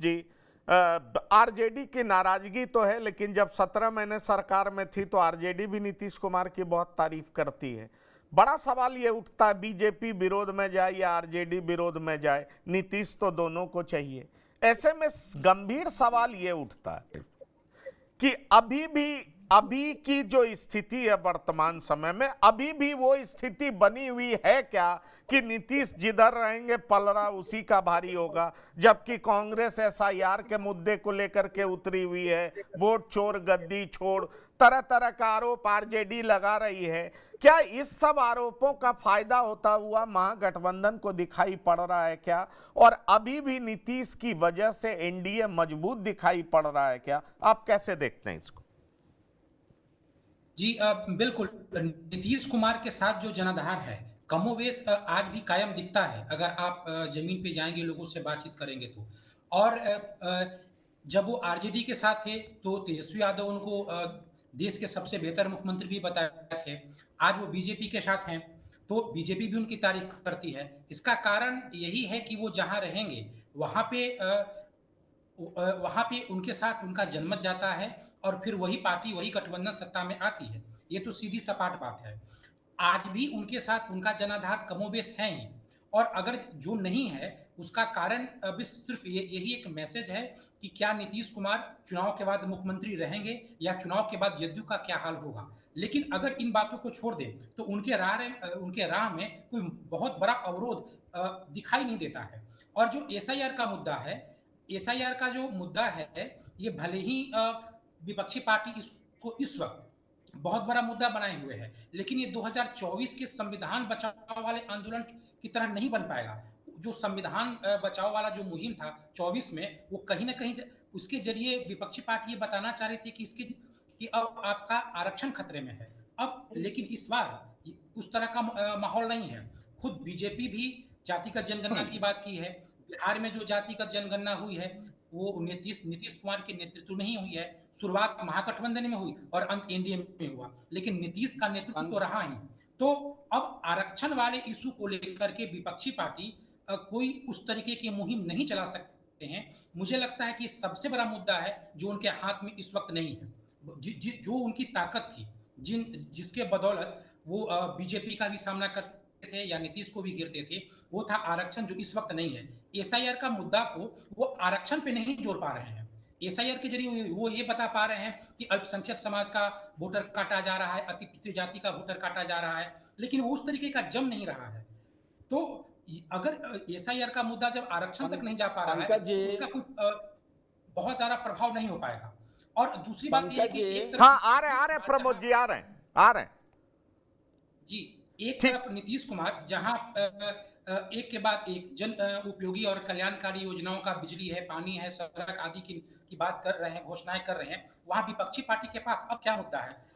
जी, RJD की नाराजगी तो है, लेकिन जब 17 महीने सरकार में थी तो आरजेडी भी नीतीश कुमार की बहुत तारीफ करती है। बड़ा सवाल ये उठता है, बीजेपी विरोध में जाए या आरजेडी विरोध में जाए, नीतीश तो दोनों को चाहिए। ऐसे में गंभीर सवाल ये उठता है कि अभी की जो स्थिति है वर्तमान समय में, अभी भी वो स्थिति बनी हुई है क्या कि नीतीश जिधर रहेंगे पलड़ा उसी का भारी होगा, जबकि कांग्रेस एसआईआर के मुद्दे को लेकर के उतरी हुई है, वोट चोर गद्दी छोड़, तरह तरह का आरोप आरजेडी लगा रही है। क्या इस सब आरोपों का फायदा होता हुआ महागठबंधन को दिखाई पड़ रहा है क्या, और अभी भी नीतीश की वजह से एनडीए मजबूत दिखाई पड़ रहा है क्या? आप कैसे देखते हैं इसको? जी बिल्कुल। नीतीश कुमार के साथ जो जनाधार है कमोवेश आज भी कायम दिखता है, अगर आप जमीन पे जाएंगे, लोगों से बातचीत करेंगे तो। और जब वो आरजेडी के साथ थे तो तेजस्वी यादव उनको देश के सबसे बेहतर मुख्यमंत्री भी बताए थे। आज वो बीजेपी के साथ हैं तो बीजेपी भी उनकी तारीफ करती है। इसका कारण यही है कि वो जहां रहेंगे वहां पे वहां पे उनके साथ उनका जनमत जाता है और फिर वही पार्टी, वही गठबंधन सत्ता में आती है। ये तो सीधी सपाट बात है। आज भी उनके साथ उनका जनाधार कमोबेश है ही। और अगर जो नहीं है उसका कारण अभी सिर्फ यही एक मैसेज है कि क्या नीतीश कुमार चुनाव के बाद मुख्यमंत्री रहेंगे या चुनाव के बाद जदयू का क्या हाल होगा। लेकिन अगर इन बातों को छोड़ दें तो उनके राह में कोई बहुत बड़ा अवरोध दिखाई नहीं देता है। और जो एसआईआर का मुद्दा है, एसआईआर का जो मुद्दा है, ये भले ही विपक्षी पार्टी इसको इस वक्त बहुत बड़ा मुद्दा बनाए हुए है, लेकिन ये 2024 के संविधान बचाओ वाले आंदोलन की तरह नहीं बन पाएगा। जो संविधान बचाओ वाला जो मुहिम था 24 में, वो कहीं ना कहीं उसके जरिए विपक्षी पार्टी ये बताना चाह रही थी कि इसके कि अब आपका आरक्षण खतरे में है। अब लेकिन इस बार उस तरह का माहौल नहीं है। खुद बीजेपी भी जातिगत जनगणना की बात की है। बिहार में जो जातिगत जनगणना हुई है वो नीतीश कुमार के नेतृत्व में ही हुई है। शुरुआत महागठबंधन में हुई और अंत एनडीए में हुआ, लेकिन नीतीश का नेतृत्व तो रहा ही। तो अब आरक्षण वाले इशू को लेकर के विपक्षी पार्टी कोई उस तरीके की मुहिम नहीं चला सकते हैं। मुझे लगता है कि सबसे बड़ा मुद्दा है जो उनके हाथ में इस वक्त नहीं है। जो उनकी ताकत थी, जिसके बदौलत वो बीजेपी का भी सामना करते थे या नीतीश को भी गिरते थे, वो था आरक्षण, जो इस वक्त नहीं है। एसआईआर का मुद्दा को वो आरक्षण पे नहीं जोड़ पा रहे हैं। एसआईआर के जरिए वो ये बता पा रहे हैं कि अल्पसंख्यक समाज का वोटर काटा जा रहा है, अति पिछड़ी जाति का वोटर काटा जा रहा है, लेकिन वो उस तरीके का जम नहीं रहा है। तो अगर एसआईआर का मुद्दा जब आरक्षण तक नहीं जा पा रहा है पंकज जी, तो उसका कोई बहुत ज्यादा प्रभाव नहीं हो पाएगा। और दूसरी बात यह है पंकज कि जी, एक तरफ हाँ, आ रहे हैं प्रमोद जी, आ रहे हैं। जी, एक ठीक। तरफ नीतीश कुमार जहां एक के बाद एक जन उपयोगी और कल्याणकारी योजनाओं का, बिजली है, पानी है, सड़क आदि की बात कर रहे हैं, घोषणाएं कर रहे हैं, वहां विपक्षी पार्टी के पास अब क्या मुद्दा है?